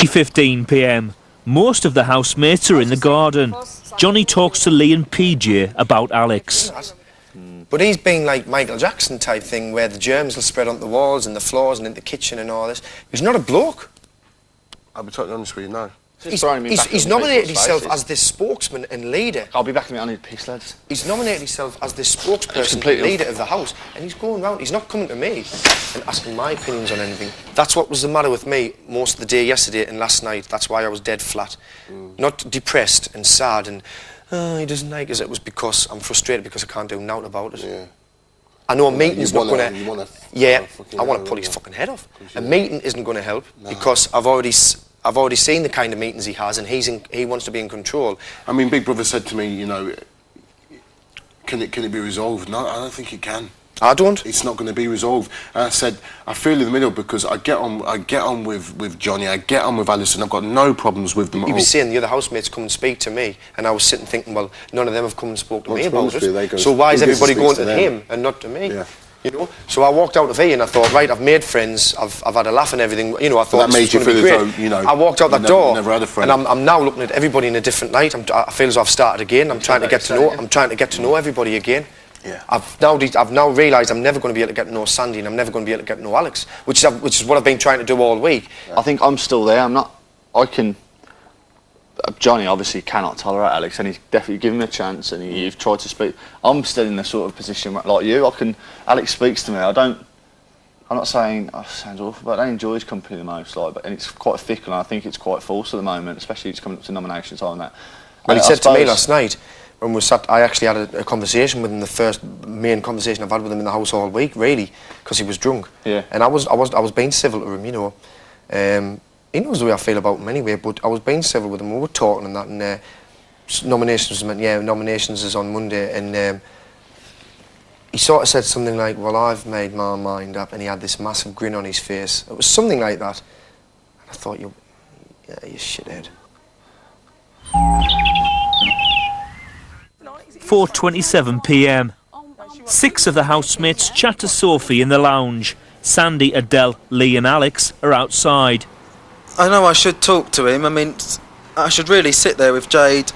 3:15 p.m. Most of the housemates are in the garden. Johnny talks to Lee and PJ about Alex. But he's been like Michael Jackson type thing where the germs will spread onto the walls and the floors and in the kitchen and all this. He's not a bloke. I'll be totally honest with you, no. He's nominated himself as this spokesman and leader. I'll be back in a minute, I need peace, lads. He's nominated himself as this spokesperson and leader of the house, and he's going round, he's not coming to me and asking my opinions on anything. That's what was the matter with me most of the day yesterday and last night. That's why I was dead flat. Not depressed and sad and, he doesn't like us. It was because I'm frustrated because I can't do nothing about it. Yeah. I know a meeting's not going to... Yeah, I want to pull his fucking head off. A meeting isn't going to help because I've already seen the kind of meetings he has, and he wants to be in control. I mean, Big Brother said to me, you know, can it be resolved? No, I don't think it can. I don't. It's not going to be resolved. And I said, I feel in the middle because I get on with Johnny, I get on with Alison. I've got no problems with them at all. He was saying the other housemates come and speak to me, and I was sitting thinking, well, none of them have come and spoke to me about it. So why is everybody going to him and not to me? Yeah. You know, so I walked out of here and I thought, right, I've made friends, I've had a laugh and everything. You know, I thought that made you feel as though, you know, I walked out that door, never had a friend. and I'm now looking at everybody in a different light. I feel as though I've started again. I'm trying to get to know everybody again. Yeah. I've now realised I'm never going to be able to get to know Sandy, and I'm never going to be able to get to know Alex, which is what I've been trying to do all week. I think I'm still there. Johnny obviously cannot tolerate Alex, and he's definitely given him a chance, and you've tried to speak. I'm still in the sort of position like you. Alex speaks to me. I'm not saying, it sounds awful, but I enjoy his company the most. And it's quite thick, and I think it's quite false at the moment, especially it's coming up to nomination time and that. Well, he said to me last night when we sat, I actually had a conversation with him, the first main conversation I've had with him in the house all week, really, because he was drunk. Yeah. And I was being civil to him, you know. He knows the way I feel about him anyway, but I was being civil with him. We were talking and that, and nominations is on Monday, and he sort of said something like, well, I've made my mind up, and he had this massive grin on his face. It was something like that. And I thought, you shithead. 4:27 p.m. 6 of the housemates chat to Sophie in the lounge. Sandy, Adele, Lee and Alex are outside. I know I should talk to him. I mean, I should really sit there with Jade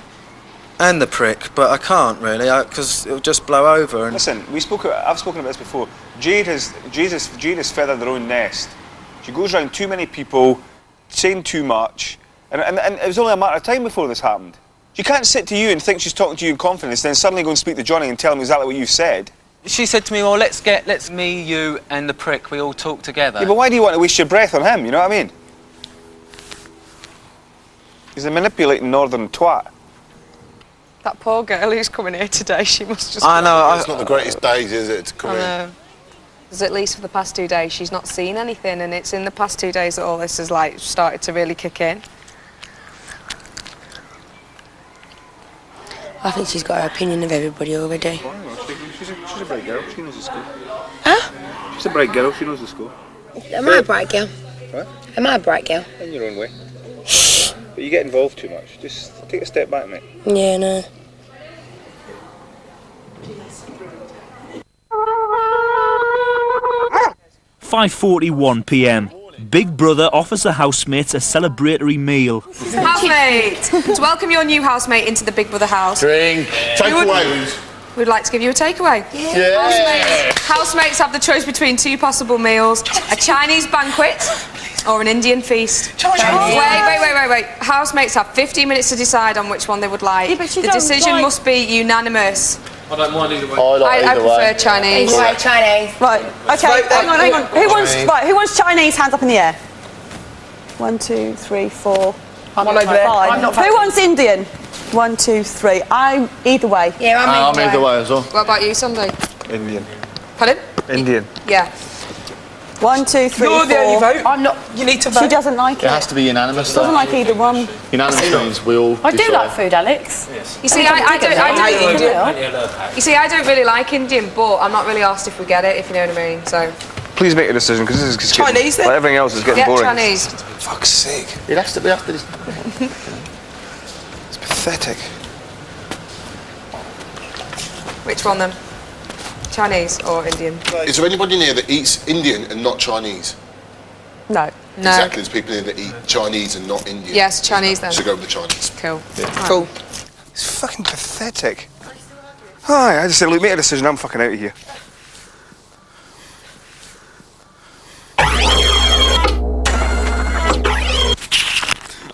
and the prick, but I can't really, because it'll just blow over. And listen, I've spoken about this before. Jade has feathered her own nest. She goes around too many people, saying too much, and it was only a matter of time before this happened. She can't sit to you and think she's talking to you in confidence, then suddenly go and speak to Johnny and tell him exactly what you said. She said to me, well, let's me, you and the prick, we all talk together. Yeah, but why do you want to waste your breath on him, you know what I mean? He's a manipulating northern twat. That poor girl who's coming here today, she must just... I know, it's not the greatest days, is it, to come in? Because at least for the past 2 days, she's not seen anything, and it's in the past 2 days that all this has, like, started to really kick in. I think she's got her opinion of everybody already. She's a bright girl, she knows the school. Huh? She's a bright girl, she knows the school. Am I a bright girl? What? Am I a bright girl? In your own way. But you get involved too much. Just take a step back, mate. Yeah, no. $5:41 p.m. Big Brother offers the housemates a celebratory meal. Housemate! To welcome your new housemate into the Big Brother house. Drink. Takeaways. We'd like to give you a takeaway. Yeah. Housemates have the choice between 2 possible meals, a Chinese banquet or an Indian feast. Wait. Housemates have 15 minutes to decide on which one they would like. Yeah, the decision must be unanimous. I don't mind either way. I prefer Chinese. Right, Chinese. Right, okay, hang on. Who wants Chinese? Hands up in the air. 1, 2, 3, 4, I'm over there. 5. I'm not Who wants Indian? 1, 2, 3. I'm either way. Yeah, I'm either way as well. What about you, Sunday? Indian. Pardon? Indian. Yeah. 1, 2, 3, 4. You're the only vote. I'm not. You need to vote. She doesn't like it. It has to be unanimous. She doesn't like either one. Unanimous means we all. I do like food, Alex. Yes. You see, I don't really like Indian, but I'm not really asked if we get it, if you know what I mean. So. Please make a decision, because this is Chinese. Like everything else is getting boring. Chinese. For fuck's sake. It has to be after this. It's pathetic. Which one then? Chinese or Indian? Is there anybody in here that eats Indian and not Chinese? No. No. Exactly, there's people here that eat Chinese and not Indian. Yes, Chinese then. So go with the Chinese. Cool. Cool. It's fucking pathetic. Aye, I just said, look, make a decision, I'm fucking out of here.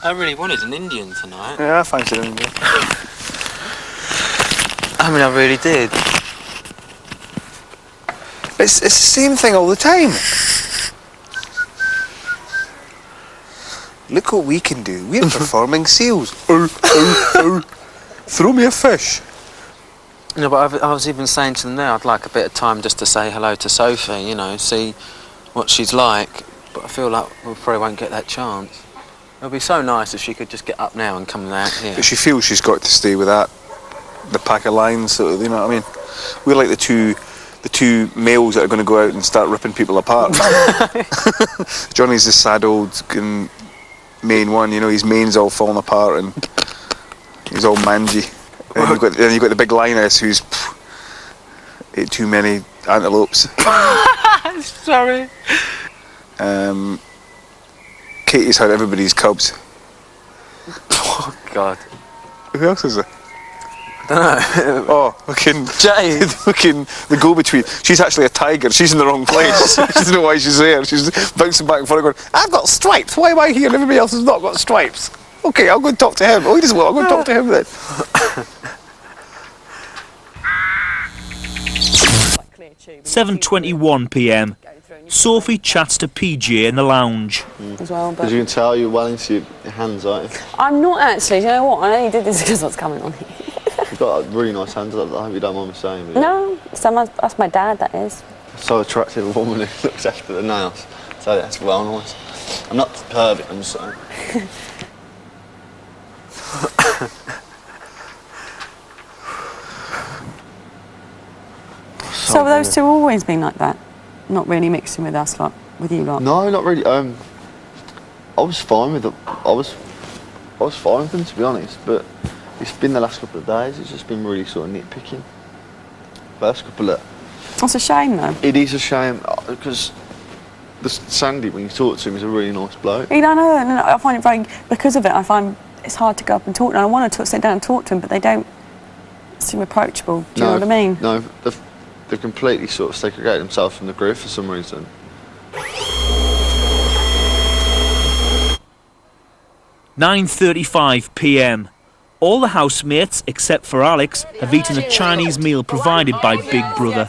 I really wanted an Indian tonight. Yeah, I fancy an Indian. I mean, I really did. It's the same thing all the time. Look what we can do. We're performing seals. Throw me a fish. No, but I was even saying to them there, I'd like a bit of time just to say hello to Sophie, you know, see what she's like. But I feel like we probably won't get that chance. It would be so nice if she could just get up now and come out here. But she feels she's got to stay with the pack of lions, so, you know what I mean? We're like the two males that are going to go out and start ripping people apart. Johnny's the sad old main one, you know, his mane's all falling apart and he's all mangy. And then you've got the big lioness who's ate too many antelopes. Sorry. Katie's had everybody's cubs. Oh, God. Who else is there? I don't know. Oh, fucking Jade. Fucking the go-between. She's actually a tiger. She's in the wrong place. She doesn't know why she's there. She's bouncing back and forth going, I've got stripes. Why am I here and everybody else has not got stripes? Okay, I'll go and talk to him. Oh, he doesn't want. I'll go and talk to him then. 7:21 p.m. Sophie chats to PJ in the lounge. As well, but As you can tell, you're well into your hands, aren't you? I'm not actually. Do you know what? I only did this because what's coming on here. You've got really nice hands. I hope you don't mind me saying. No, that's my dad. That is. So attractive a woman who looks after the nails. So that's well nice. I'm not pervy, I'm just saying. So have those two always been like that? Not really mixing with us, like with you lot? No, not really. I was fine with it. I was fine with them, to be honest. But it's been the last couple of days. It's just been really sort of nitpicking. First couple of. That's a shame, though. It is a shame because Sandy, when you talk to him, is a really nice bloke. You don't know. No, I find it very because of it. I find it's hard to go up and talk to them. I want to sit down and talk to them, but they don't seem approachable. Do you know what I mean? No, they've completely sort of segregated themselves from the group for some reason. 9:35 p.m. All the housemates, except for Alex, have eaten a Chinese meal provided by Big Brother.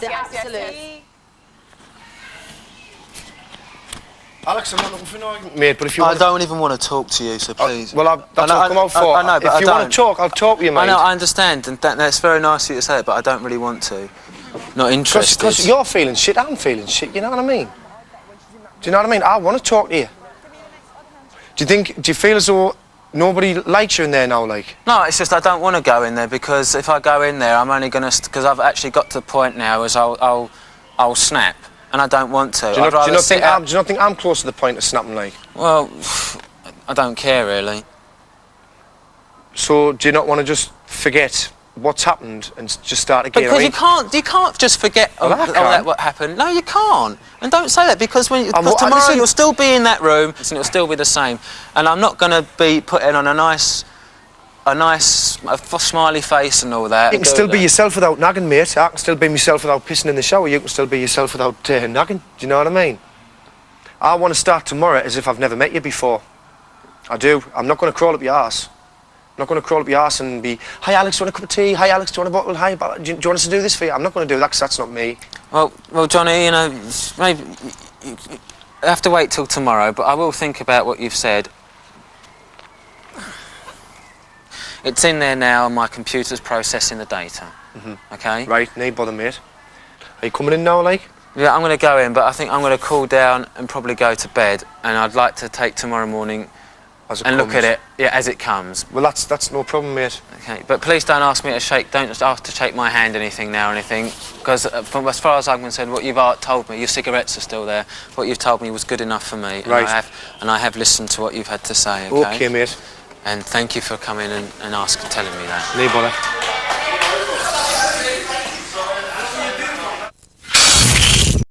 Alex, I'm not looking for an argument, mate, but if you I want don't even want to talk to you, so please. well, that's what I've come out for. I know, but if you want to talk, I'll talk to you, mate. I know, I understand, and that's very nice of you to say it, but I don't really want to. Not interested. Because you're feeling shit, I'm feeling shit, you know what I mean? Do you know what I mean? I want to talk to you. Do you feel as though nobody likes you in there now, like? No, it's just I don't want to go in there because if I go in there, I'm only going to... Because I've actually got to the point now as I'll snap, and I don't want to. Do you not think I'm close to the point of snapping, like? Well, I don't care, really. So, do you not want to just forget what's happened and just start again? Because you can't just forget all that what happened. No, you can't. And don't say that because tomorrow you'll still be in that room and it'll still be the same. And I'm not going to be putting on a nice smiley face and all that. You can still be yourself without nagging, mate. I can still be myself without pissing in the shower. You can still be yourself without nagging. Do you know what I mean? I want to start tomorrow as if I've never met you before. I do. I'm not going to crawl up your arse. I'm not going to crawl up your arse and be, hi Alex, do you want a cup of tea? Hi Alex, do you want a bottle? Hi, do you want us to do this for you? I'm not going to do that because that's not me. Well, Johnny, you know, maybe you have to wait till tomorrow, but I will think about what you've said. It's in there now, and my computer's processing the data. Okay? Right, no bother, mate. Are you coming in now, like? Yeah, I'm going to go in, but I think I'm going to cool down and probably go to bed, and I'd like to take tomorrow morning and look at it, as it comes. Well, that's no problem, mate. Okay, but please don't ask me to shake. Don't just ask to shake my hand, anything now, or anything, because from as far as I'm concerned, what you've told me, your cigarettes are still there. What you've told me was good enough for me, right? And I have listened to what you've had to say. Okay, okay, mate. And thank you for coming and telling me that. No bother.